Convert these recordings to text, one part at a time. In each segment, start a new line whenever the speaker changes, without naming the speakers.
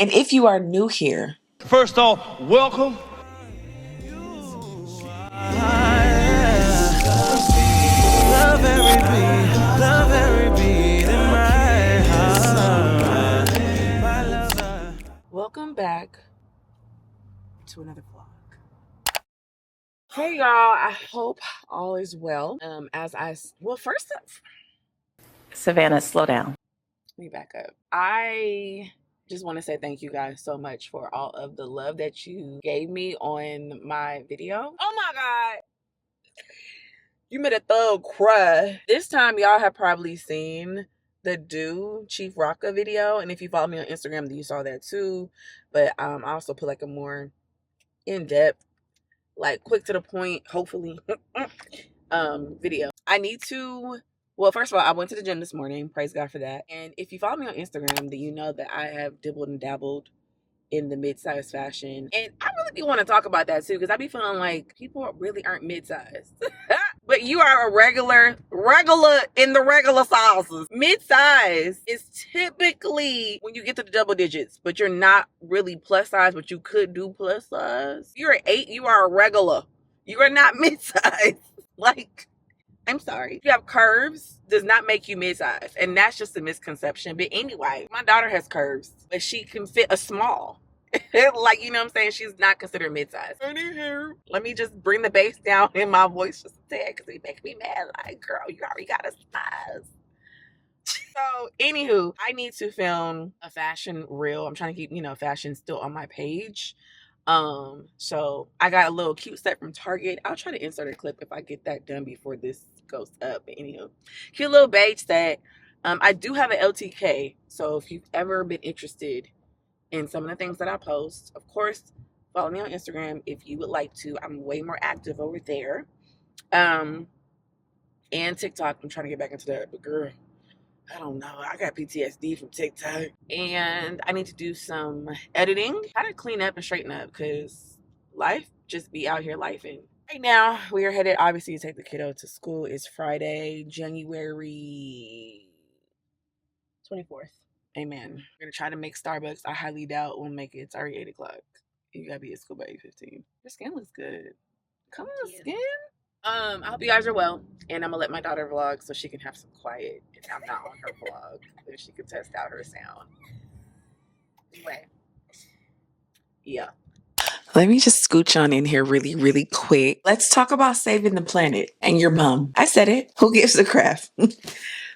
And if you are new here,
first off, welcome.
Love every beat in my heart.
welcome back to another vlog. Hey y'all, I hope all is well. First up,
Savannah, slow down.
let me back up. I just want to say thank you guys so much for all of the love that you gave me on my video. Oh my God. You made a thug cry. This time y'all have probably seen the Chief Rocka video. And if you follow me on Instagram, then you saw that too. But I also put like a more in-depth, like quick to the point, hopefully, video. Well, first of all, I went to the gym this morning. Praise God for that. And if you follow me on Instagram, then you know that I have dibbled and dabbled in the mid-size fashion. And I really do want to talk about that too, because I be feeling like people really aren't mid-sized. But you are a regular in the regular sizes. Mid-size is typically when you get to the double digits, but you're not really plus size, but you could do plus size. You're an 8, you are a regular. You are not mid-size. Like, I'm sorry. If you have curves, does not make you mid-size. And that's just a misconception. But anyway, my daughter has curves, but she can fit a small. Like, you know what I'm saying? She's not considered mid-size. Let me just bring the bass down in my voice just a tad, because it makes me mad. Like, girl, you already got a size. So, anywho, I need to film a fashion reel. I'm trying to keep, fashion still on my page. So I got a little cute set from Target. I'll try to insert a clip if I get that done before this goes up. But anywho, cute little beige set. I do have an LTK. So if you've ever been interested in some of the things that I post, of course, follow me on Instagram if you would like to. I'm way more active over there. And TikTok. I'm trying to get back into that, but girl, I don't know. I got PTSD from TikTok. And I need to do some editing. How to clean up and straighten up, because life just be out here lifing. Right now, we are headed, obviously, to take the kiddo to school. It's Friday, January 24th. Amen. We're going to try to make Starbucks. I highly doubt we'll make it. It's already 8 o'clock. You got to be at school by 8:15. Your skin looks good. Come on, skin. I hope you guys are well, and I'm gonna let my daughter vlog so she can have some quiet, and I'm not on her vlog, and she can test out her sound. Anyway, yeah. Let me just scooch on in here really, really quick. Let's talk about saving the planet and your mom. I said it. Who gives a crap?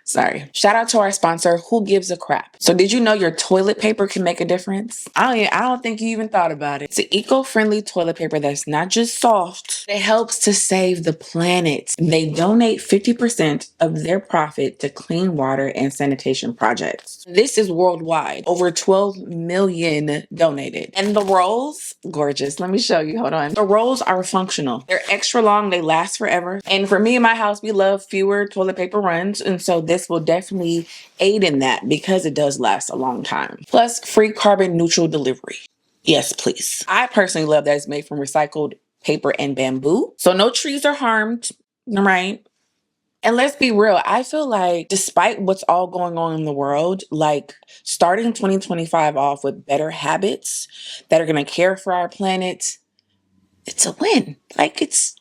Sorry. Shout out to our sponsor, Who Gives a Crap. So did you know your toilet paper can make a difference? I don't think you even thought about it. It's an eco-friendly toilet paper that's not just soft. It helps to save the planet. They donate 50% of their profit to clean water and sanitation projects. This is worldwide. Over 12 million donated. And the rolls, gorgeous. Let me show you. Hold on. The rolls are functional. They're extra long. They last forever. And for me and my house, we love fewer toilet paper runs. And so this will definitely aid in that because it does last a long time. Plus, free carbon neutral delivery. Yes, please. I personally love that it's made from recycled paper and bamboo. So no trees are harmed, right? And let's be real, I feel like despite what's all going on in the world, like starting 2025 off with better habits that are going to care for our planet, it's a win. Like it's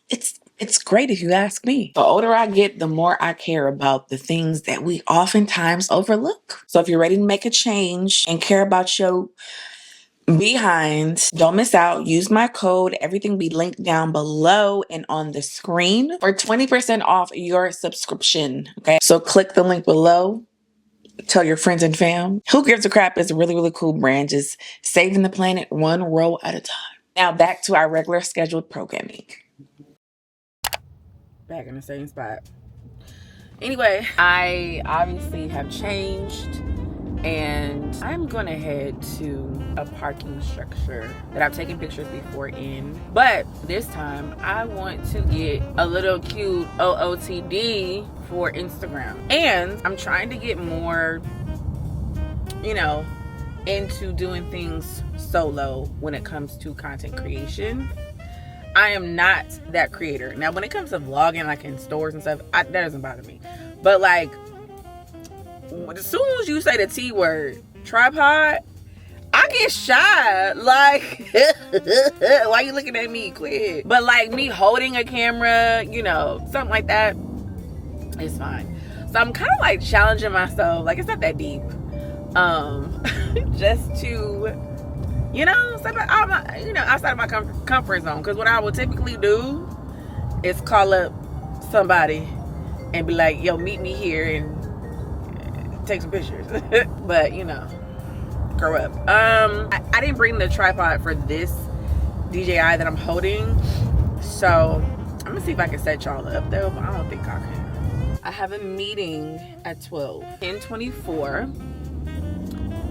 great if you ask me. The older I get, the more I care about the things that we oftentimes overlook. So if you're ready to make a change and care about your behind, don't miss out. Use my code. Everything be linked down below and on the screen for 20% off your subscription. Okay, so click the link below. Tell your friends and fam. Who Gives a Crap is a really, really cool brand, just saving the planet one roll at a time. Now back to our regular scheduled programming. Back in the same spot. Anyway, I obviously have changed, and I'm gonna head to a parking structure that I've taken pictures before in, but this time I want to get a little cute OOTD for Instagram. And I'm trying to get more, into doing things solo when it comes to content creation. I am not that creator. Now, when it comes to vlogging, like in stores and stuff, that doesn't bother me. But like, as soon as you say the T word, tripod, I I get shy. Like, why you looking at me? Quit. But like me holding a camera, you know, something like that, it's fine. So I'm kind of like challenging myself. Like, it's not that deep. Just to, you know, outside of my comfort zone. Because what I would typically do is call up somebody and be like, yo, meet me here and take some pictures. But, you know, grow up. I didn't bring the tripod for this DJI that I'm holding. So I'm gonna see if I can set y'all up though, but I don't think I can. I have a meeting at 12. 10:24.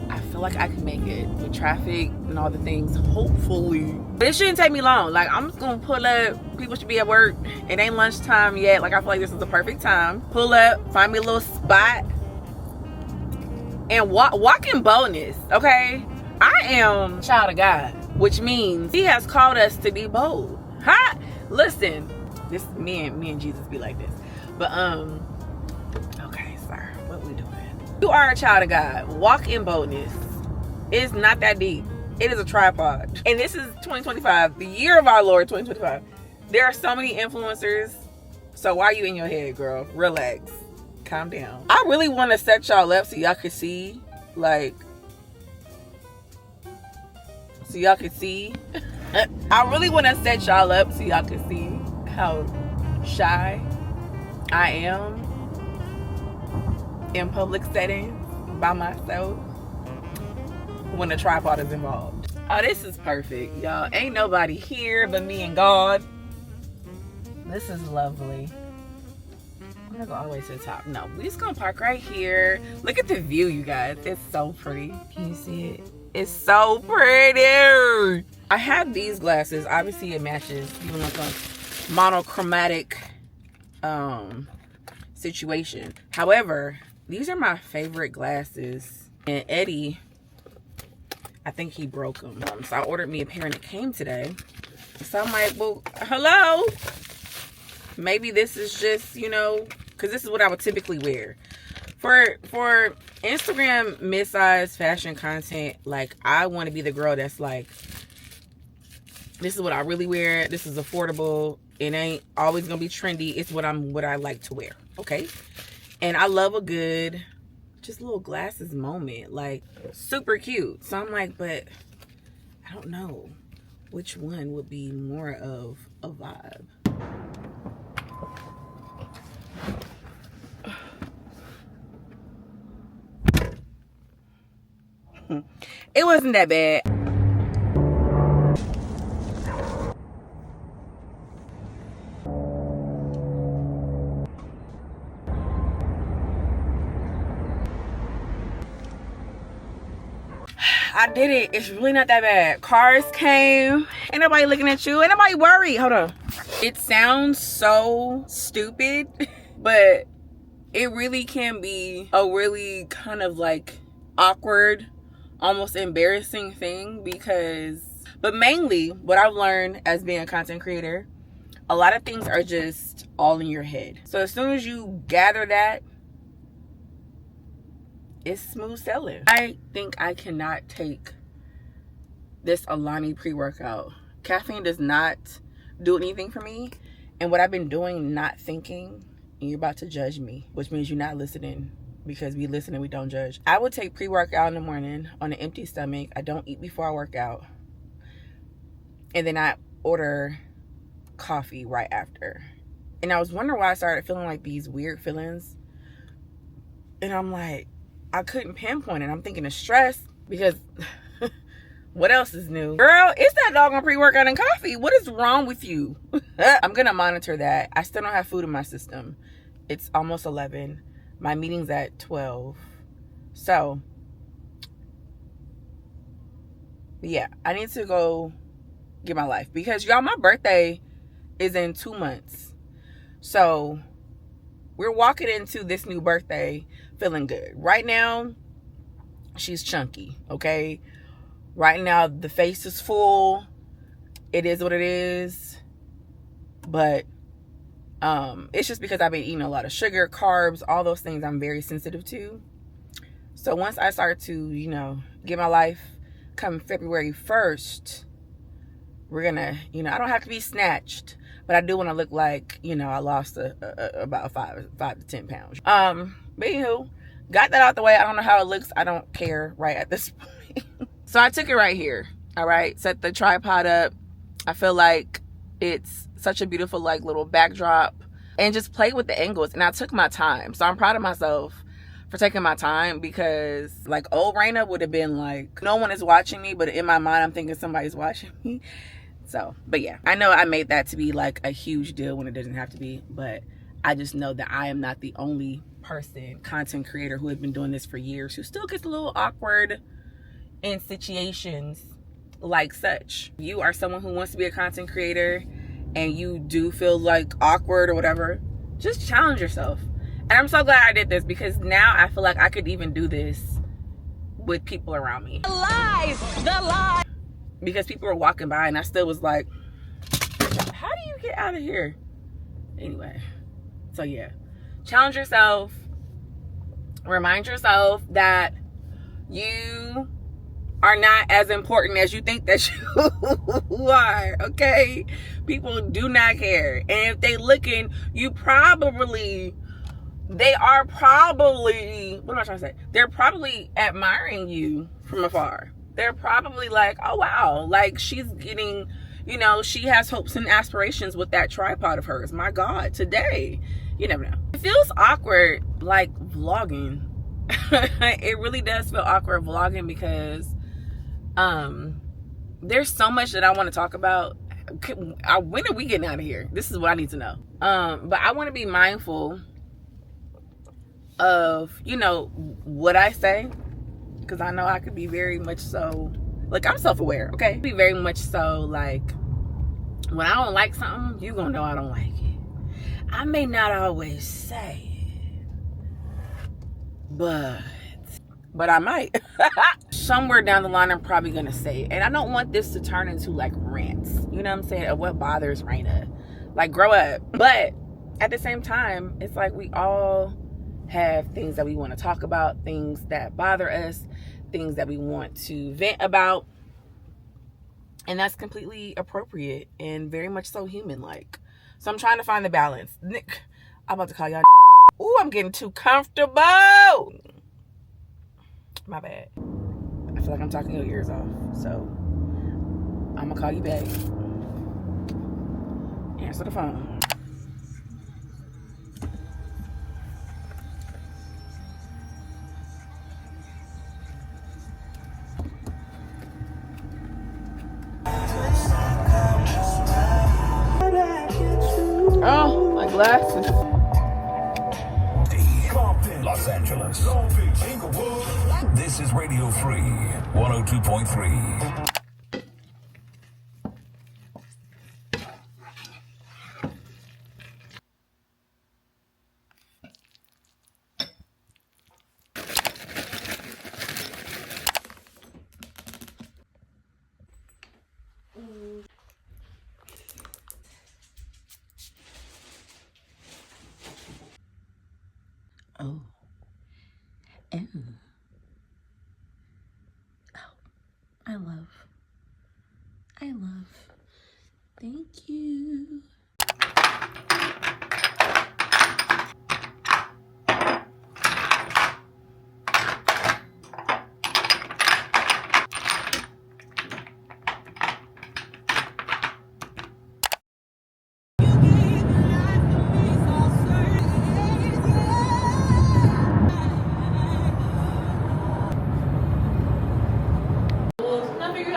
I feel like I can make it with traffic and all the things, hopefully. But it shouldn't take me long. Like, I'm just gonna pull up. People should be at work. It ain't lunchtime yet. Like, I feel like this is the perfect time. Pull up, find me a little spot, and walk in boldness, okay? I am a child of God, which means he has called us to be bold. Huh? Listen, this me and Jesus be like this. But okay, sir, what we doing? You are a child of God. Walk in boldness. It's not that deep. It is a tripod. And this is 2025, the year of our Lord, 2025. There are so many influencers. So why are you in your head, girl? Relax. Calm down. I really want to set y'all up so y'all can see, like, I really want to set y'all up so y'all can see how shy I am in public settings by myself when a tripod is involved. Oh, this is perfect, y'all. Ain't nobody here but me and God. This is lovely. I'm gonna go all the way to the top. No, we just gonna park right here. Look at the view, you guys. It's so pretty. Can you see it? It's so pretty. I have these glasses. Obviously, it matches, even like a monochromatic situation. However, these are my favorite glasses. And Eddie, I think he broke them. So I ordered me a pair and it came today. So I'm like, well, hello. Maybe this is just, you know, because this is what I would typically wear. For Instagram mid-size fashion content, like, I want to be the girl that's like, this is what I really wear. This is affordable. It ain't always gonna be trendy. It's what I like to wear. Okay. And I love a good, just little glasses moment. Like, super cute. So I'm like, but I don't know which one would be more of a vibe. It wasn't that bad. I did it. It's really not that bad. Cars came. Ain't nobody looking at you. Ain't nobody worried. Hold on. It sounds so stupid, but it really can be a really kind of like awkward, almost embarrassing thing but mainly what I've learned as being a content creator, a lot of things are just all in your head. So as soon as you gather that, it's smooth sailing. I think I cannot take this Alani pre-workout. Caffeine does not do anything for me. And what I've been doing, not thinking, and you're about to judge me, which means you're not listening, because we listen and we don't judge. I would take pre-workout in the morning on an empty stomach. I don't eat before I work out. And then I order coffee right after. And I was wondering why I started feeling like these weird feelings. And I'm like, I couldn't pinpoint it. I'm thinking of stress, because what else is new? Girl, it's that doggone pre-workout and coffee. What is wrong with you? I'm gonna monitor that. I still don't have food in my system. It's almost 11. My meeting's at 12. So, yeah, I need to go get my life. Because, y'all, my birthday is in 2 months. So, we're walking into this new birthday feeling good. Right now, she's chunky, okay? Right now, the face is full. It is what it is. But it's just because I've been eating a lot of sugar, carbs, all those things I'm very sensitive to. So once I start to, you know, get my life, come February 1st, we're gonna, you know, I don't have to be snatched, but I do want to look like, you know, I lost about 5 to 10 pounds. But anywho, got that out the way. I don't know how it looks. I don't care right at this point. So I took it right here. All right, set the tripod up. I feel like it's such a beautiful like little backdrop, and just play with the angles. And I took my time, so I'm proud of myself for taking my time, because like old Rayna would have been like, no one is watching me, but in my mind I'm thinking somebody's watching me. So, but yeah, I know I made that to be like a huge deal when it doesn't have to be, but I just know that I am not the only person, content creator, who has been doing this for years, who still gets a little awkward in situations like such. You are someone who wants to be a content creator and you do feel like awkward or whatever, just challenge yourself. And I'm so glad I did this, because now I feel like I could even do this with people around me. The lies. Because people were walking by and I still was like, how do you get out of here? Anyway, so yeah, challenge yourself. Remind yourself that you are not as important as you think that you are, okay? People do not care. And if they looking, they are probably, what am I trying to say? They're probably admiring you from afar. They're probably like, oh wow, like she's getting, you know, she has hopes and aspirations with that tripod of hers. My God, today, you never know. It feels awkward like vlogging. It really does feel awkward vlogging, because there's so much that I want to talk about. When are we getting out of here? This is what I need to know. But I want to be mindful of, you know, what I say, because I know I could be very much so, like, I'm self-aware, okay? Be very much so like, when I don't like something, you gonna know I don't like it. I may not always say it, but I might. Somewhere down the line, I'm probably gonna say it. And I don't want this to turn into like rants, you know what I'm saying, of what bothers Rayna. Like, grow up. But at the same time, it's like we all have things that we want to talk about, things that bother us, things that we want to vent about. And that's completely appropriate and very much so human-like. So I'm trying to find the balance. Nick, I'm about to call y'all. Ooh, I'm getting too comfortable. My bad. I feel like I'm talking your ears off. So I'm gonna call you back. Answer the phone. Oh, my glasses.
Los Angeles. This is Radio Free 102.3.
Oh. Oh. I love. Thank you.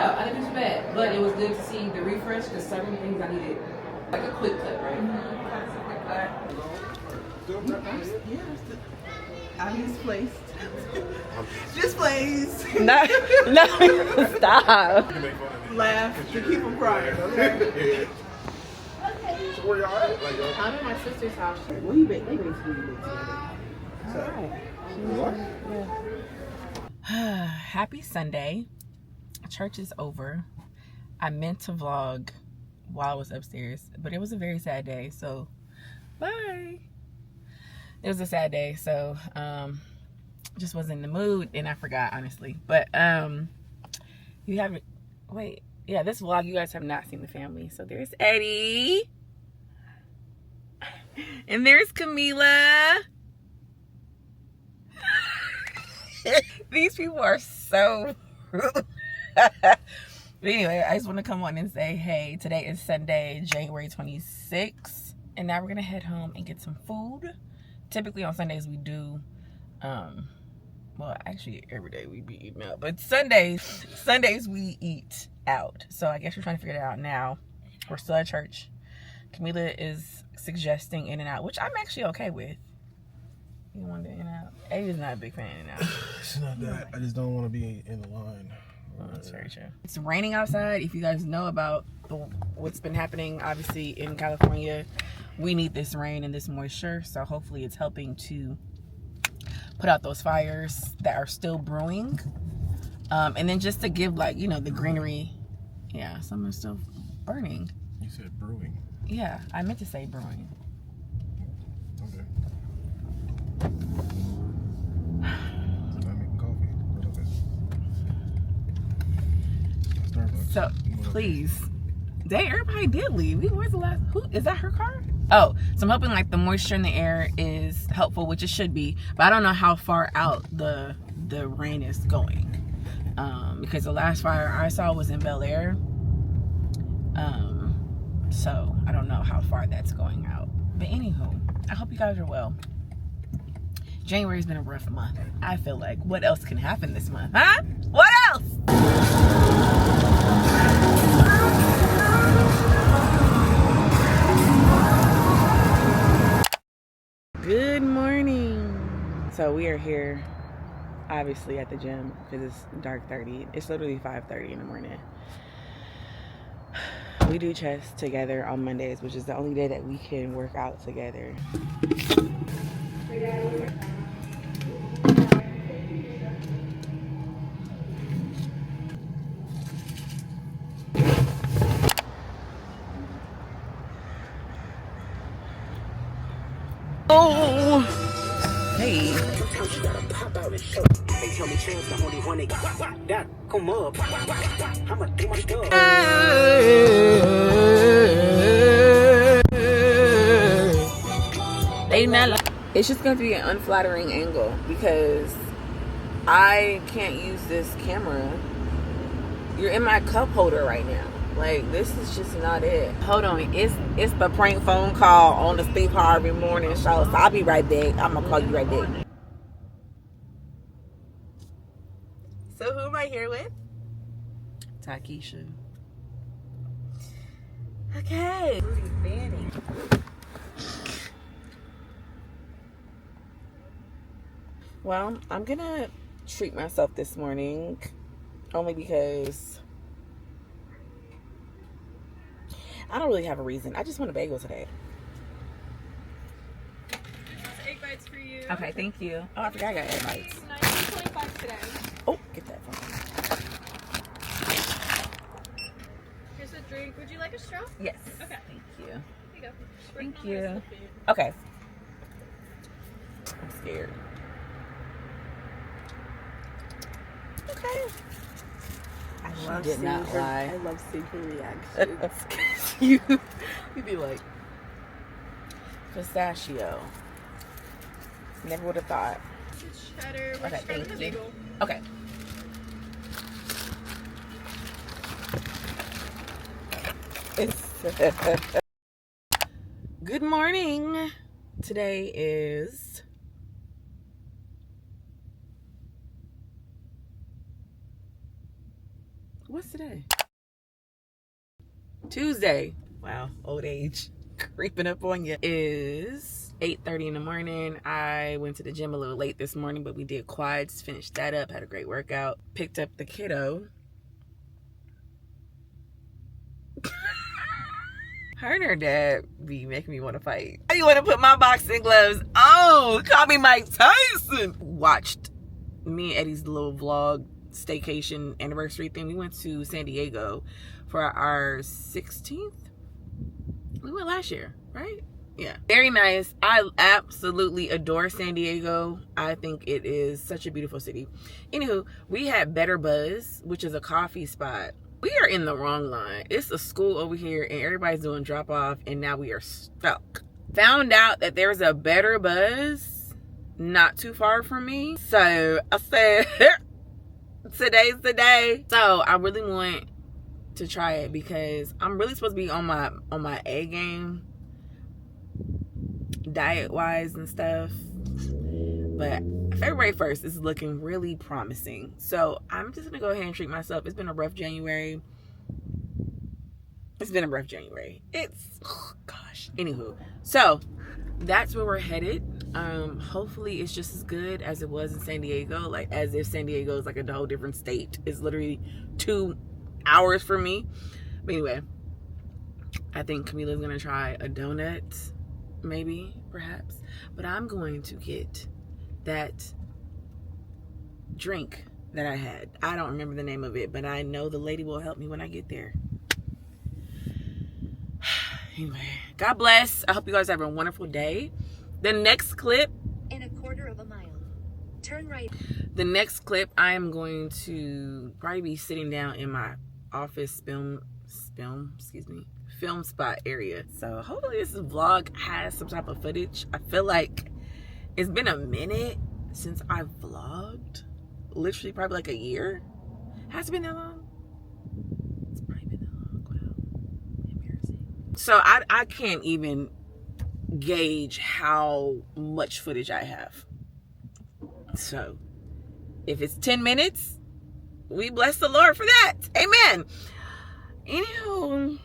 I didn't do too bad, but it was good to see the refresh, because certain things I needed like a quick cut, right?
I'm misplaced. Displaced.
No, stop.
Laugh to keep them crying, okay?
So where y'all at? Like,
I'm at my sister's house.
Well, you make together.
Happy Sunday. Church is over. I meant to vlog while I was upstairs, but it was a very sad day, so bye. It was a sad day, so just wasn't in the mood, and I forgot, honestly. But You haven't, wait. Yeah, this vlog, you guys have not seen the family. So there's Eddie. And there's Camila. These people are so rude. But anyway, I just want to come on and say, hey, today is Sunday, January 26th. And now we're going to head home and get some food. Typically on Sundays we do, well, actually every day we be eating out. But Sundays we eat out. So I guess we're trying to figure it out now. We're still at church. Camila is suggesting In-N-Out, which I'm actually okay with. You want the In-N-Out? Eddie's not a big fan of In-N-Out.
It's not that. I just don't want to be in the line.
That's very true. It's raining outside. If you guys know about what's been happening, obviously in California, we need this rain and this moisture. So hopefully it's helping to put out those fires that are still brewing. And then just to give, like, you know, the greenery. Yeah, some are still burning.
You said brewing.
Yeah, I meant to say brewing.
Okay. I'm making coffee, but okay. Starbucks.
So please, dang, everybody did leave. Where's the last? Who is that? Her car? Oh, so I'm hoping like the moisture in the air is helpful, which it should be. But I don't know how far out the rain is going, because the last fire I saw was in Bel Air. So I don't know how far that's going out. But anywho, I hope you guys are well. January's been a rough month. I feel like, what else can happen this month, huh? What else? Good morning. So we are here, obviously at the gym because it's dark 30. It's literally 5:30 in the morning. We do chest together on Mondays, which is the only day that we can work out together. Oh, hey.
They tell me Cham's the only one they got. That come up. I'ma do my stuff.
It's just going to be an unflattering angle because I can't use this camera. You're in my cup holder right now. Like, this is just not it. Hold on, it's the prank phone call on the Steve Harvey morning show. So I'll be right back. I'm gonna call you right back. So who am I here with? Takisha. Okay. Well, I'm gonna treat myself this morning only because I don't really have a reason. I just want a bagel today.
It's egg bites for you.
Okay, thank you. Oh, I forgot I got egg bites.
$19.25 today.
Oh, get that from me.
Here's a drink. Would you like a straw?
Yes.
Okay.
Thank you.
Here you go. Just working
Thank
on the rest
you.
of the food.
Okay. I'm scared. Okay.
I love
did not
seeing her,
lie.
I love seeing her reactions.
You'd be like, pistachio. Never would have thought.
It's cheddar. We're
Okay,
just grabbing
thank
the
you.
bagel.
Okay. Good morning. Today is what's today? Tuesday. Wow, old age creeping up on you. Is 8:30 in the morning. I went to the gym a little late this morning, but we did quads, finished that up, had a great workout, picked up the kiddo. Her and her dad be making me want to fight. I want to put my boxing gloves on. Call me Mike Tyson. Watched me and Eddie's little vlog staycation anniversary thing. We went to San Diego for our 16th. We went last year, right? Yeah, very nice. I absolutely adore San Diego. I think it is such a beautiful city. Anywho, we had Better Buzz, which is a coffee spot. We are in the wrong line. It's a school over here and everybody's doing drop off, and now we are stuck. Found out that there's a Better Buzz not too far from me, so I said today's the day. So I really want to try it because I'm really supposed to be on my A game, diet wise and stuff, but February 1st is looking really promising. So I'm just gonna go ahead and treat myself. It's been a rough January. Oh gosh. Anywho, so that's where we're headed. Hopefully it's just as good as it was in San Diego, like as if San Diego is like a whole different state. It's literally 2 hours for me. But anyway, I think Camila's gonna try a donut, maybe, perhaps, but I'm going to get that drink that I had. I don't remember the name of it, but I know the lady will help me when I get there. Anyway, God bless. I hope you guys have a wonderful day. The next clip,
in a quarter of a mile, turn right.
The next clip, I am going to probably be sitting down in my office film spot area. So hopefully this vlog has some type of footage. I feel like it's been a minute since I've vlogged. Literally probably like a year. Has it been that long? It's probably been that long. Wow. Embarrassing. So I can't even gauge how much footage I have. So if it's 10 minutes, we bless the Lord for that. Amen. Anywho,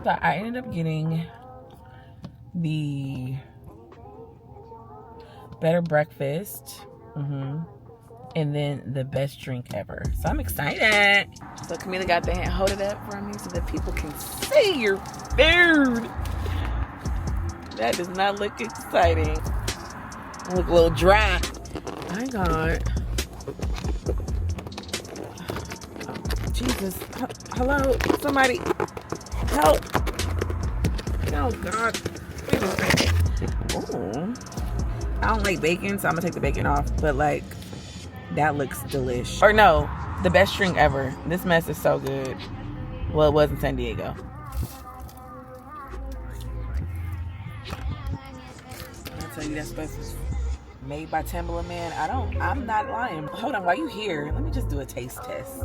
so I ended up getting the better breakfast, and then the best drink ever. So I'm excited. So Camila got the hand, hold it up for me so that people can see your food. That does not look exciting. I look a little dry. My God. Jesus. Hello? Somebody help. Oh, God. Wait a second. Oh. I don't like bacon, so I'm gonna take the bacon off. But, like, that looks delish. Or no, the best drink ever. This mess is so good. Well, it was in San Diego. I tell you, that stuff is made by Timberland, man. I'm not lying. Hold on, while you here, let me just do a taste test.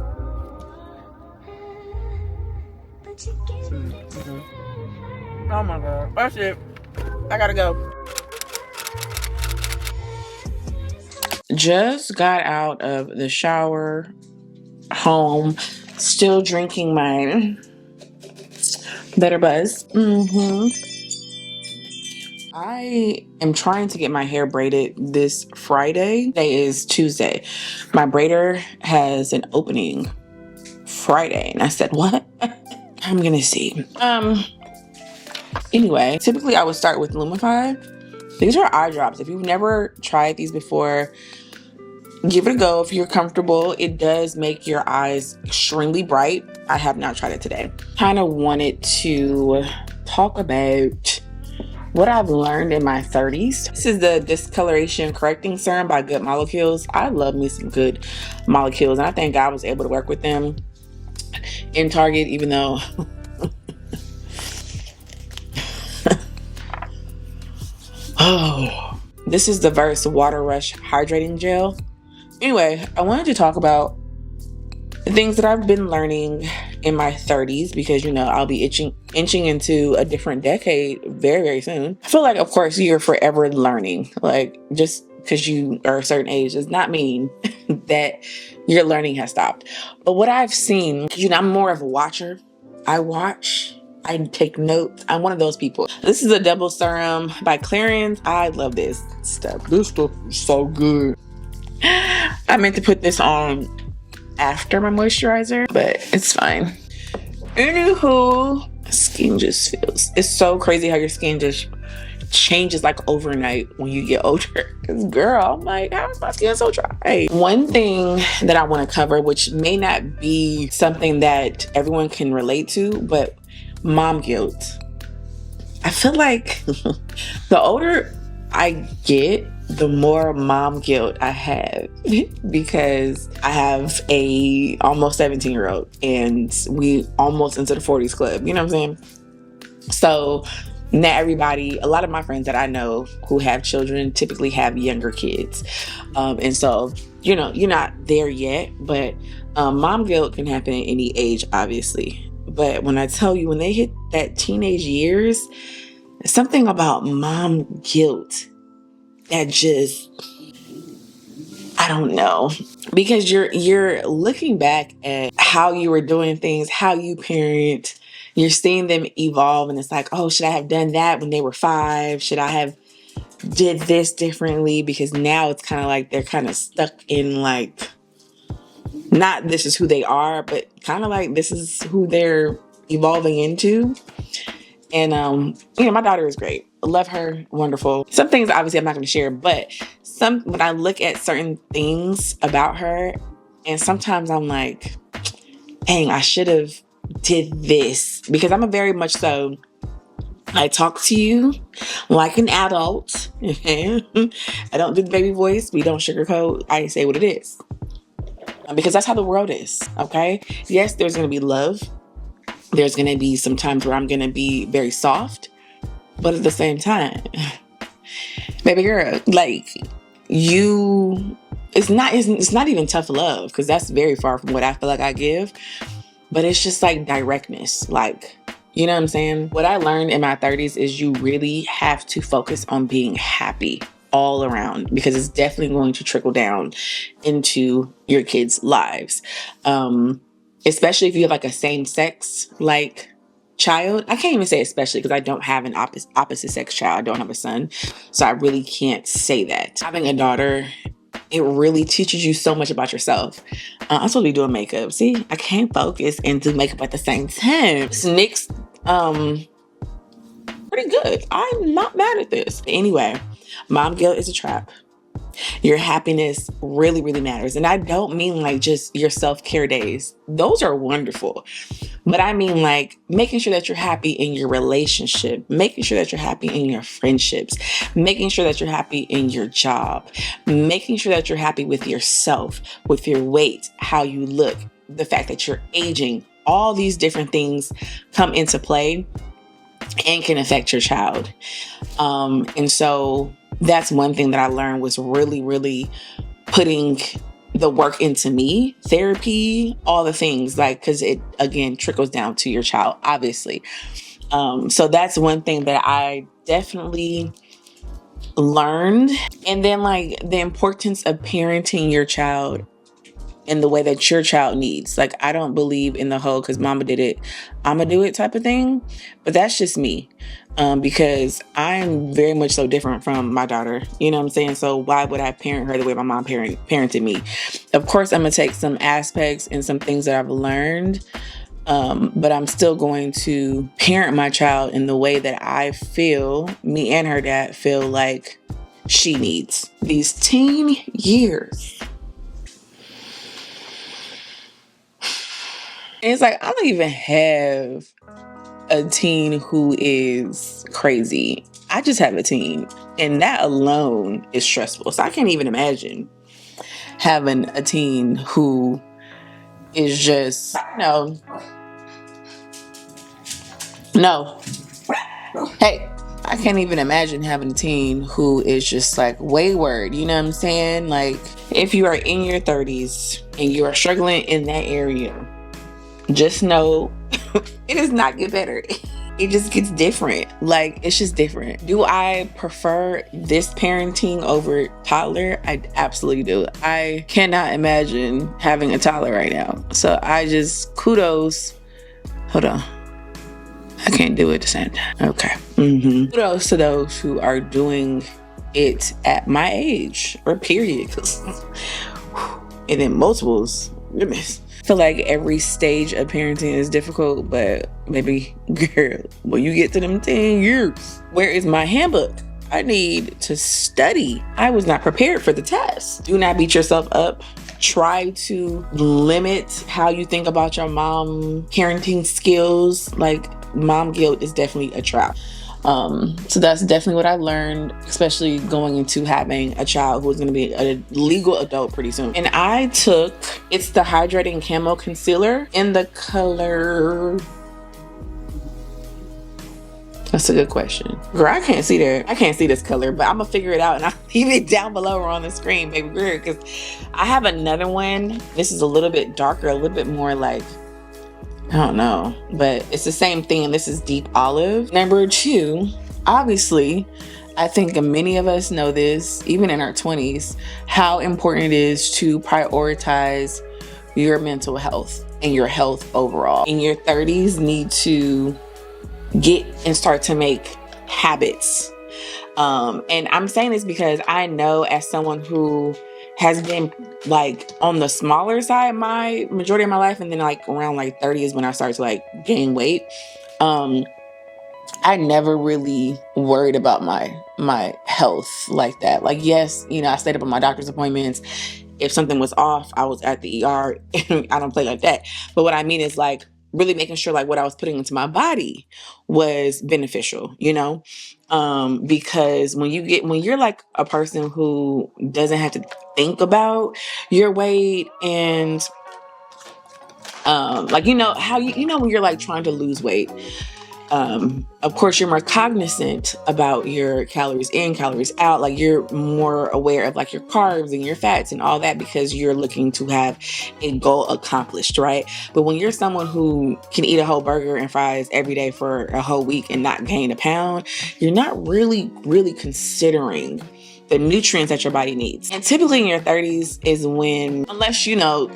Oh my God, that's it. I gotta go. Just got out of the shower, home, still drinking my Better Buzz. I am trying to get my hair braided this Friday. Today is Tuesday. My braider has an opening Friday, and I said, what? I'm gonna see. Anyway, typically I would start with Lumify. These are eye drops. If you've never tried these before, give it a go if you're comfortable. It does make your eyes extremely bright. I have not tried it today. Kind of wanted to talk about what I've learned in my 30s. This is the Discoloration Correcting Serum by Good Molecules. I love me some Good Molecules, and I think I was able to work with them in Target, even though oh, this is the Verse Water Rush Hydrating Gel. Anyway, I wanted to talk about the things that I've been learning in my 30s, because, you know, I'll be inching into a different decade very, very soon. I feel like, of course, you're forever learning. Like, just because you are a certain age does not mean that your learning has stopped. But what I've seen, you know, I'm more of a watcher. I watch, I take notes. I'm one of those people. This is a double serum by Clarins. I love this stuff. This stuff is so good. I meant to put this on after my moisturizer, but it's fine. Anywho, skin just feels, it's so crazy how your skin just changes like overnight when you get older. Because girl, I'm like, how is my skin so dry? One thing that I want to cover, which may not be something that everyone can relate to, but Mom guilt. I feel like the older I get, the more mom guilt I have because I have a almost 17-year-old and we almost into the 40s club. You know what I'm saying? So not everybody, a lot of my friends that I know who have children typically have younger kids. And so, you know, you're not there yet, but mom guilt can happen at any age, obviously. But when I tell you, when they hit that teenage years, something about mom guilt that just, I don't know, because you're looking back at how you were doing things, how you parent, you're seeing them evolve, and it's like, oh, should I have done that when they were 5? Should I have did this differently? Because now it's kind of like they're kind of stuck in like, not this is who they are, but kind of like this is who they're evolving into. And you know, my daughter is great. I love her, wonderful. Some things obviously I'm not going to share, but when I look at certain things about her, and sometimes I'm like, dang, I should have did this, because I'm a very much so, I talk to you like an adult. I don't do the baby voice. We don't sugarcoat. I say what it is, because that's how the world is. Okay. Yes, there's going to be love. There's going to be some times where I'm going to be very soft, but at the same time, baby girl, like it's not even tough love, because that's very far from what I feel like I give, but it's just like directness. Like, you know what I'm saying? What I learned in my 30s is you really have to focus on being happy all around, because it's definitely going to trickle down into your kids' lives. Especially if you have like a same-sex like child. I can't even say especially, because I don't have an opposite sex child. I don't have a son, so I really can't say that. Having a daughter, it really teaches you so much about yourself. I'm supposed to be doing makeup. See, I can't focus and do makeup at the same time. Nick's pretty good. I'm not mad at this. Anyway, mom guilt is a trap. Your happiness really, really matters. And I don't mean like just your self-care days. Those are wonderful. But I mean like making sure that you're happy in your relationship, making sure that you're happy in your friendships, making sure that you're happy in your job, making sure that you're happy with yourself, with your weight, how you look, the fact that you're aging. All these different things come into play and can affect your child. And so that's one thing that I learned, was really, really putting the work into me, therapy, all the things, like, because it, again, trickles down to your child, obviously. So that's one thing that I definitely learned. And then like the importance of parenting your child in the way that your child needs. Like, I don't believe in the whole, because mama did it, I'ma do it type of thing. But that's just me. Because I'm very much so different from my daughter. You know what I'm saying? So why would I parent her the way my mom parented me? Of course, I'm going to take some aspects and some things that I've learned. But I'm still going to parent my child in the way that I feel, me and her dad feel like she needs. These teen years. And it's like, I don't even have a teen who is crazy. I just have a teen, and that alone is stressful. So I can't even imagine having a teen who is just, no. Hey, I can't even imagine having a teen who is just like wayward. You know what I'm saying? Like, if you are in your 30s and you are struggling in that area, just know it does not get better. It just gets different. Like, it's just different. Do I prefer this parenting over toddler? I absolutely do. I cannot imagine having a toddler right now. So I just, kudos. Hold on. I can't do it at the same time. Okay. Kudos to those who are doing it at my age, or period. And then multiples. Goodness. I feel like every stage of parenting is difficult, but maybe, girl, when you get to them 10 years, where is my handbook? I need to study. I was not prepared for the test. Do not beat yourself up. Try to limit how you think about your mom parenting skills. Like, mom guilt is definitely a trap. So that's definitely what I learned, especially going into having a child who is going to be a legal adult pretty soon. And I took, it's the Hydrating Camo Concealer in the color... That's a good question. Girl, I can't see that. I can't see this color, but I'm gonna figure it out and I'll leave it down below or on the screen, baby girl, because I have another one. This is a little bit darker, a little bit more like, I don't know, but it's the same thing. This is deep olive. Number 2, obviously, I think many of us know this, even in our 20s, how important it is to prioritize your mental health and your health overall. In your 30s, need to get and start to make habits. And I'm saying this because I know, as someone who has been like on the smaller side my majority of my life, and then like around like 30 is when I started to like gain weight. I never really worried about my health like that. Like, yes, you know, I stayed up on my doctor's appointments. If something was off, I was at the ER. I don't play like that. But what I mean is like really making sure like what I was putting into my body was beneficial, you know? Because when you're like a person who doesn't have to think about your weight and like, you know how you know when you're like trying to lose weight, of course you're more cognizant about your calories in, calories out. Like, you're more aware of like your carbs and your fats and all that, because you're looking to have a goal accomplished, right? But when you're someone who can eat a whole burger and fries every day for a whole week and not gain a pound, you're not really considering the nutrients that your body needs. And typically in your 30s is when, unless you know,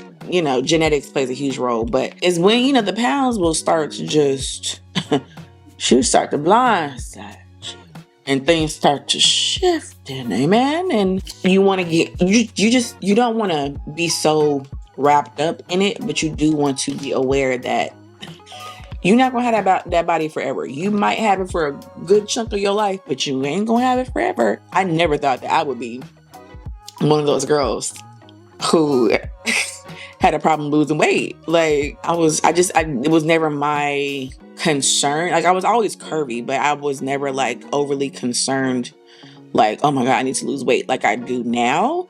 genetics plays a huge role, but is when, you know, the pounds will start to just should start to blindside you and things start to shift, and amen. And you want to get, you don't want to be so wrapped up in it, but you do want to be aware that you're not gonna have that body forever. You might have it for a good chunk of your life, but you ain't gonna have it forever. I never thought that I would be one of those girls who had a problem losing weight. Like, it was never my concern. Like, I was always curvy, but I was never like overly concerned, like, oh my God, I need to lose weight like I do now.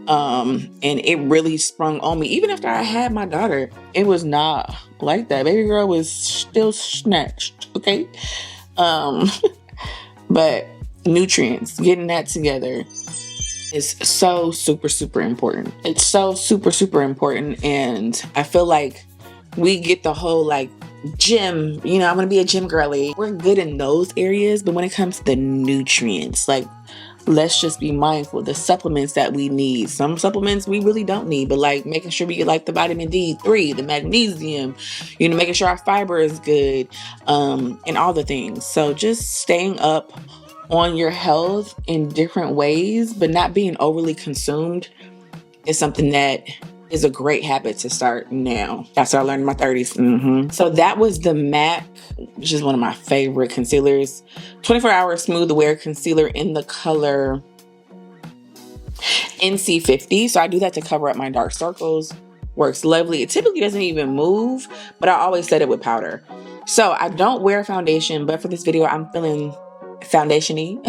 And it really sprung on me. Even after I had my daughter, it was not like that. Baby girl was still snatched, okay? But nutrients, getting that together is so super important. It's so super important. And I feel like we get the whole like gym, you know, I'm gonna be a gym girly. We're good in those areas, but when it comes to the nutrients, like, let's just be mindful. The supplements that we need, some supplements we really don't need, but like making sure we get like the vitamin D3, the magnesium, you know, making sure our fiber is good, and all the things. So just staying up on your health in different ways, but not being overly consumed, is something that is a great habit to start now. That's what I learned in my 30s. So that was the MAC, which is one of my favorite concealers. 24-hour smooth wear concealer in the color NC50. So I do that to cover up my dark circles. Works lovely. It typically doesn't even move, but I always set it with powder. So I don't wear foundation, but for this video, I'm feeling foundation-y.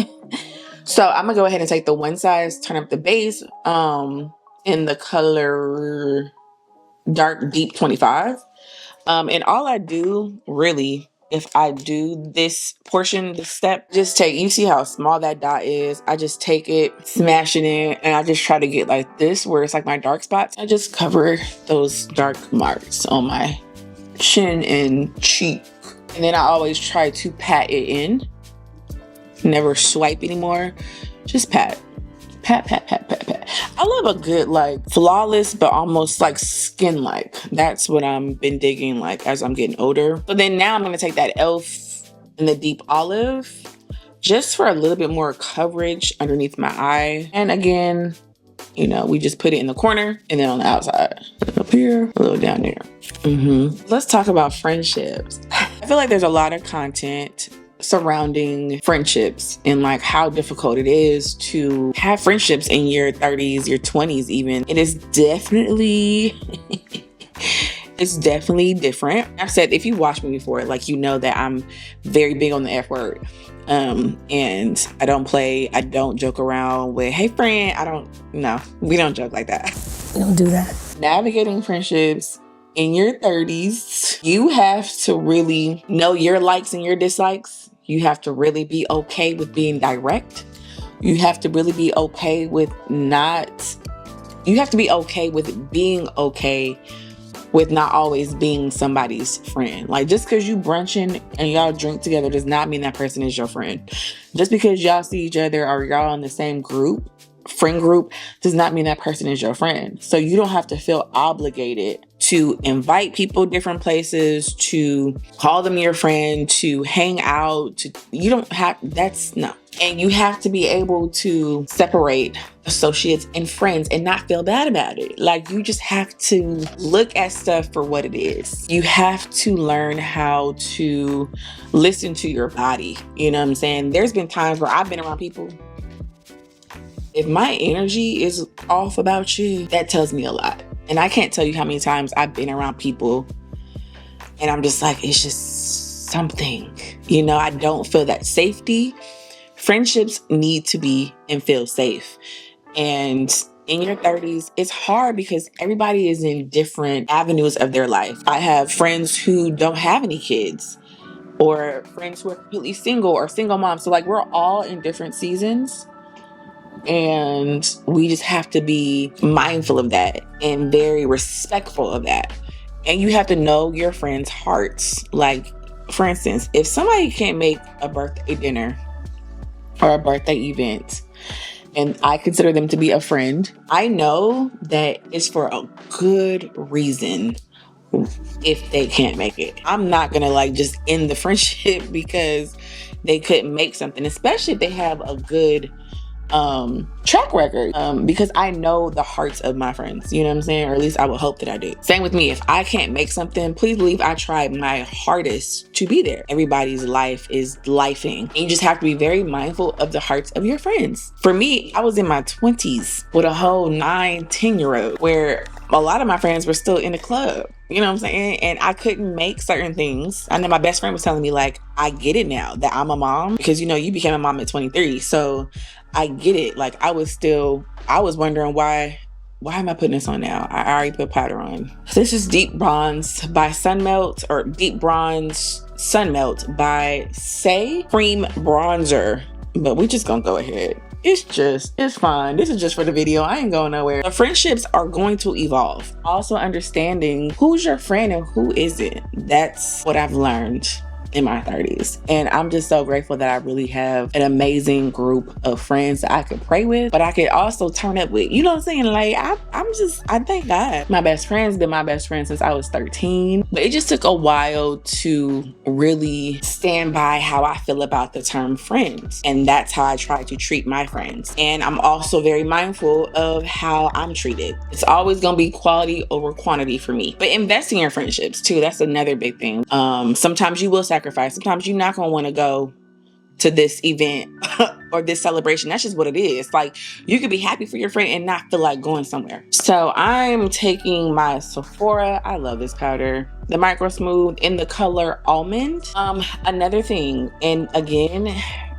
So I'm gonna go ahead and take the one size, turn up the base, in the color dark deep 25. And all I do really, if I do this portion, this step, just take, you see how small that dot is? I just take it, smash it in, and I just try to get like this, where it's like my dark spots. I just cover those dark marks on my chin and cheek. And then I always try to pat it in. Never swipe anymore. Just pat. Pat. I love a good like flawless but almost like skin-like. That's what I'm been digging like as I'm getting older. So then now I'm going to take that e.l.f. in the deep olive just for a little bit more coverage underneath my eye. And again, you know, we just put it in the corner and then on the outside. Up here, a little down there. Let's talk about friendships. I feel like there's a lot of content surrounding friendships and like how difficult it is to have friendships in your 30s, your 20s even. It is definitely It's definitely different. I said, if you watch me before, like, you know that I'm very big on the F word. And I don't play, I don't joke around with, hey friend, no, we don't joke like that.
We don't do that.
Navigating friendships in your 30s, you have to really know your likes and your dislikes. You have to really be okay with being direct. You have to really be okay with being okay with not always being somebody's friend. Like, just because you brunching and y'all drink together does not mean that person is your friend. Just because y'all see each other or y'all in the same friend group, does not mean that person is your friend. So you don't have to feel obligated to invite people different places, to call them your friend, to hang out, no. And you have to be able to separate associates and friends and not feel bad about it. Like, you just have to look at stuff for what it is. You have to learn how to listen to your body. You know what I'm saying? There's been times where I've been around people. If my energy is off about you, that tells me a lot. And I can't tell you how many times I've been around people and I'm just like, it's just something. You know, I don't feel that safety. Friendships need to be and feel safe. And in your 30s, it's hard because everybody is in different avenues of their life. I have friends who don't have any kids, or friends who are completely single or single moms. So like, we're all in different seasons. And we just have to be mindful of that and very respectful of that. And you have to know your friends' hearts. Like, for instance, if somebody can't make a birthday dinner or a birthday event and I consider them to be a friend, I know that it's for a good reason if they can't make it. I'm not gonna like just end the friendship because they couldn't make something, especially if they have a good track record, because I know the hearts of my friends, you know what I'm saying? Or at least I would hope that I do. Same with me. If I can't make something, please believe I tried my hardest to be there. Everybody's life is lifing. And you just have to be very mindful of the hearts of your friends. For me, I was in my 20s with a whole 9-10-year-old where a lot of my friends were still in the club. You know what I'm saying? And I couldn't make certain things. I know my best friend was telling me, like, I get it now that I'm a mom, because, you know, you became a mom at 23. So I get it. Like, I was wondering why am I putting this on now? I already put powder on. This is Deep Bronze by Sunmelt, or Deep Bronze Sunmelt by Say Cream Bronzer. But we just gonna go ahead. It's fine. This is just for the video. I ain't going nowhere. The friendships are going to evolve. Also understanding who's your friend and who isn't. That's what I've learned in my 30s. And I'm just so grateful that I really have an amazing group of friends that I could pray with, but I could also turn up with. You know what I'm saying? Like, I thank God. My best friend's been my best friend since I was 13. But it just took a while to really stand by how I feel about the term friends. And that's how I try to treat my friends. And I'm also very mindful of how I'm treated. It's always gonna be quality over quantity for me. But investing in friendships too, that's another big thing. Sometimes you will sacrifice. Sometimes you're not gonna want to go to this event or this celebration. That's just what it is. Like, you could be happy for your friend and not feel like going somewhere. So I'm taking my Sephora, I love this powder, the Micro Smooth in the color Almond. Another thing, and again,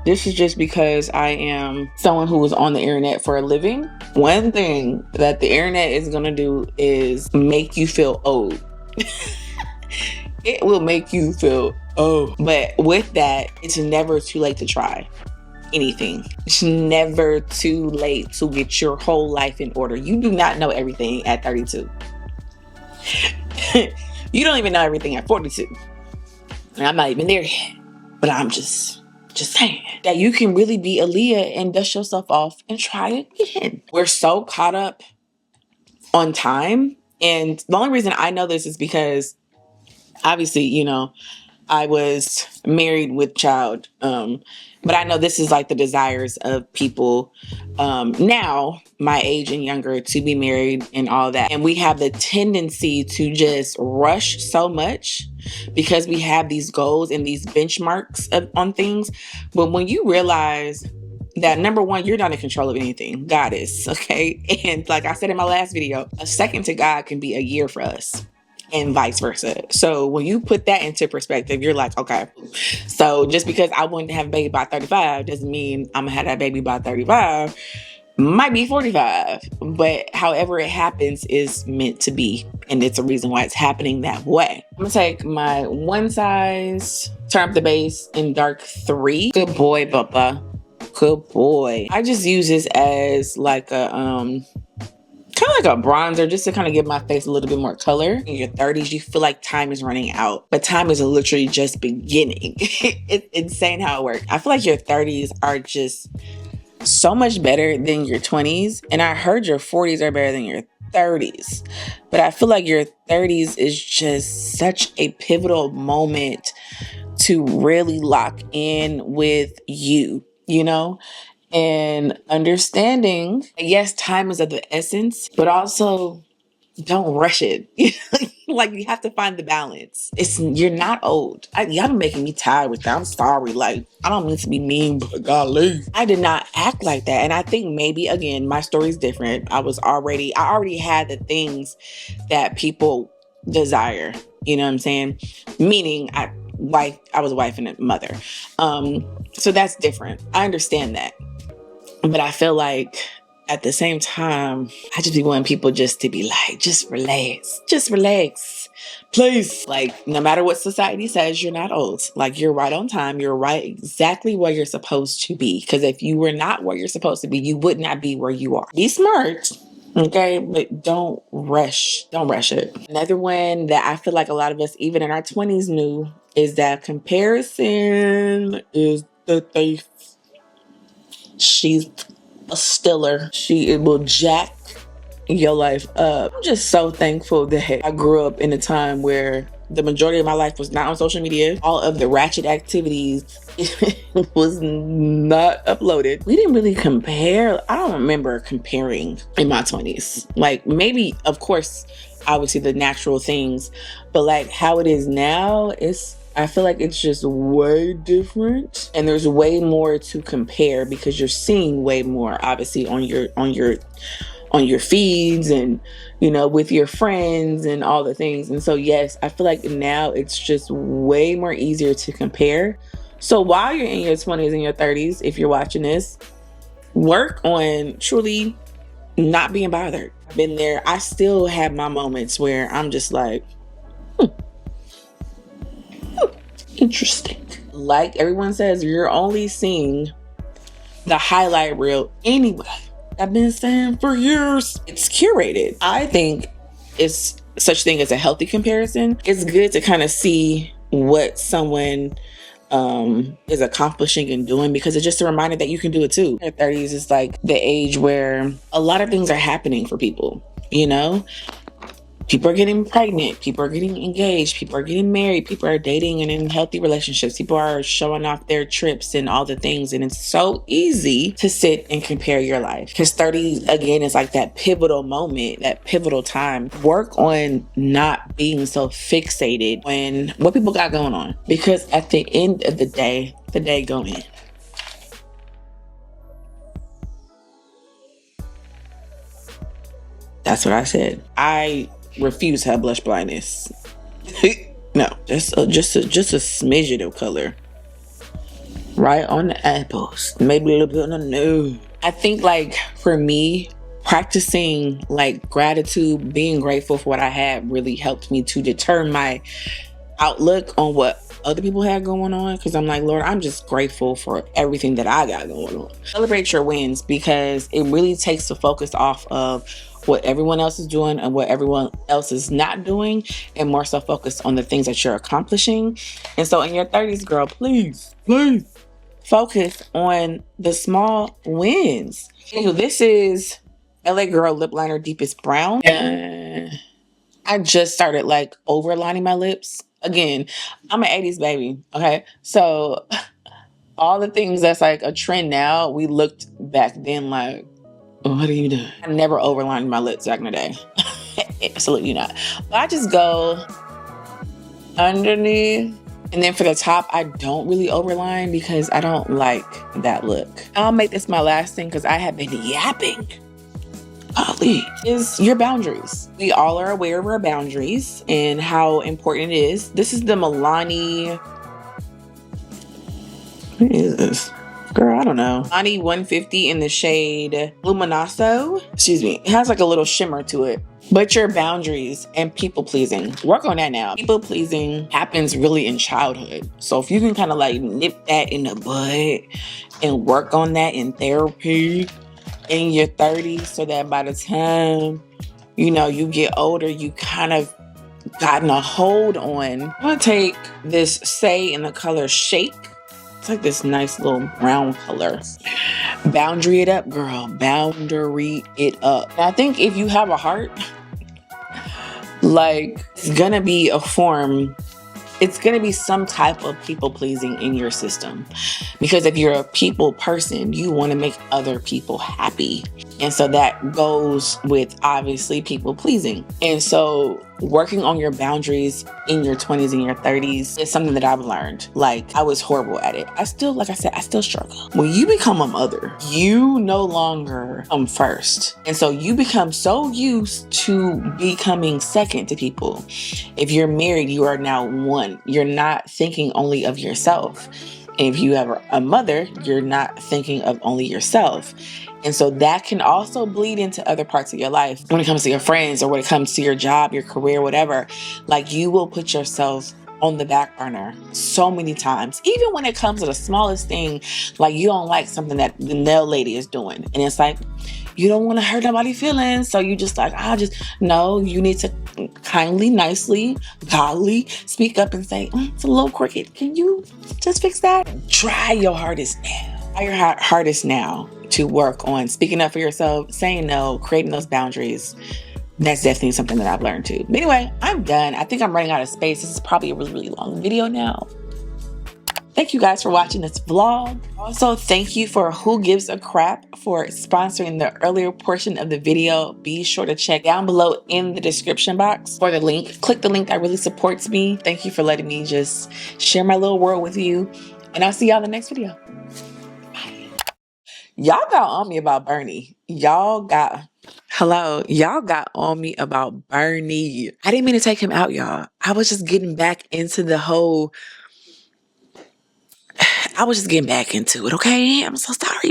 this is just because I am someone who is on the internet for a living. One thing that the internet is gonna do is make you feel old. It will make you feel but with that, it's never too late to try anything. It's never too late to get your whole life in order. You do not know everything at 32. You don't even know everything at 42. And I'm not even there yet. But I'm just saying that you can really be Aaliyah and dust yourself off and try again. We're so caught up on time. And the only reason I know this is because obviously, you know, I was married with child, but I know this is like the desires of people now, my age and younger, to be married and all that. And we have the tendency to just rush so much because we have these goals and these benchmarks on things. But when you realize that, number one, you're not in control of anything. God is, okay? And like I said in my last video, a second to God can be a year for us. and vice versa. So when you put that into perspective, you're like, okay, so just because I want to have a baby by 35 doesn't mean I'm gonna have that baby by 35. Might be 45, but however it happens is meant to be, and it's a reason why it's happening that way. I'm gonna take my one size, turn up the base in dark 3. Good boy, Bubba. Good boy. I just use this as like a kind of like a bronzer, just to kind of give my face a little bit more color. In your 30s, you feel like time is running out, but time is literally just beginning. It's insane how it works. I feel like your 30s are just so much better than your 20s. And I heard your 40s are better than your 30s. But I feel like your 30s is just such a pivotal moment to really lock in with you, you know? And understanding, yes, time is of the essence, but also don't rush it. Like, you have to find the balance. You're not old. Y'all been making me tired with that. I'm sorry. Like, I don't mean to be mean, but golly, I did not act like that. And I think maybe, again, my story's different. I already had the things that people desire. You know what I'm saying? Meaning I was a wife and a mother. So that's different. I understand that. But I feel like at the same time, I just be wanting people just to be like, just relax, please. Like, no matter what society says, you're not old. Like, you're right on time. You're right exactly where you're supposed to be. Because if you were not where you're supposed to be, you would not be where you are. Be smart, okay? But don't rush. Don't rush it. Another one that I feel like a lot of us, even in our 20s, knew is that comparison is the thief. She's a stiller. It will jack your life up. I'm just so thankful that I grew up in a time where the majority of my life was not on social media. All of the ratchet activities was not uploaded. We didn't really compare. I don't remember comparing in my 20s. Like, maybe, of course, obviously the natural things, but like how it is now, I feel like it's just way different, and there's way more to compare because you're seeing way more, obviously, on your feeds and, you know, with your friends and all the things. And so, yes, I feel like now it's just way more easier to compare. So while you're in your 20s and your 30s, if you're watching this, work on truly not being bothered. I've been there. I still have my moments where I'm just like, interesting. Like everyone says, you're only seeing the highlight reel anyway. I've been saying for years, it's curated. I think it's such thing as a healthy comparison. It's good to kind of see what someone is accomplishing and doing, because it's just a reminder that you can do it too. Your 30s is like the age where a lot of things are happening for people, you know? People are getting pregnant. People are getting engaged. People are getting married. People are dating and in healthy relationships. People are showing off their trips and all the things. And it's so easy to sit and compare your life. Because 30, again, is like that pivotal moment, that pivotal time. Work on not being so fixated on what people got going on. Because at the end of the day go in. That's what I said. I refuse to have blush blindness. No, just a smidget of color. Right on the apples. Maybe a little bit on the nose. I think, like, for me, practicing like gratitude, being grateful for what I had, really helped me to deter my outlook on what other people had going on. Because I'm like, Lord, I'm just grateful for everything that I got going on. Celebrate your wins, because it really takes the focus off of what everyone else is doing and what everyone else is not doing, and more so focus on the things that you're accomplishing. And so in your 30s, girl, please focus on the small wins. Anyway, this is LA Girl Lip Liner Deepest Brown. I just started like overlining my lips. Again, I'm an 80s baby, okay? So all the things that's like a trend now, we looked back then like, what are you doing? I never overlined my lips back in the day. Absolutely not. But I just go underneath. And then for the top, I don't really overline because I don't like that look. I'll make this my last thing because I have been yapping. Oh, please, is your boundaries. We all are aware of our boundaries and how important it is. This is the Milani, what is this? Girl, I don't know. Milani 150 in the shade Luminoso. Excuse me. It has like a little shimmer to it. But your boundaries and people pleasing, work on that now. People pleasing happens really in childhood. So if you can kind of like nip that in the bud and work on that in therapy in your 30s, so that by the time, you know, you get older, you kind of gotten a hold on. I'm gonna take this Say in the color Shake. It's like this nice little brown color. Boundary it up, girl. Boundary it up. And I think if you have a heart, like, it's gonna be a form, it's gonna be some type of people pleasing in your system. Because if you're a people person, you wanna make other people happy. And so that goes with obviously people pleasing. And so working on your boundaries in your 20s and your 30s is something that I've learned. Like, I was horrible at it. I still, like I said, I still struggle. When you become a mother, you no longer come first. And so you become so used to becoming second to people. If you're married, you are now one. You're not thinking only of yourself. And if you have a mother, you're not thinking of only yourself. And so that can also bleed into other parts of your life. When it comes to your friends or when it comes to your job, your career, whatever, like, you will put yourself on the back burner so many times. Even when it comes to the smallest thing, like you don't like something that the nail lady is doing. And it's like, you don't want to hurt nobody's feelings. So you just like, no, you need to kindly, nicely, godly speak up and say, it's a little crooked. Can you just fix that? Try your hardest now. Try your hardest now to work on speaking up for yourself, saying no, creating those boundaries. That's definitely something that I've learned too. But anyway, I'm done. I think I'm running out of space. This is probably a really, really long video now. Thank you guys for watching this vlog. Also, thank you for Who Gives a Crap for sponsoring the earlier portion of the video. Be sure to check down below in the description box for the link. Click the link, that really supports me. Thank you for letting me just share my little world with you. And I'll see y'all in the next video. Y'all got on me about Bernie. Y'all got on me about Bernie. I didn't mean to take him out, y'all. I was just getting back into the whole, I was just getting back into it, okay? I'm so sorry.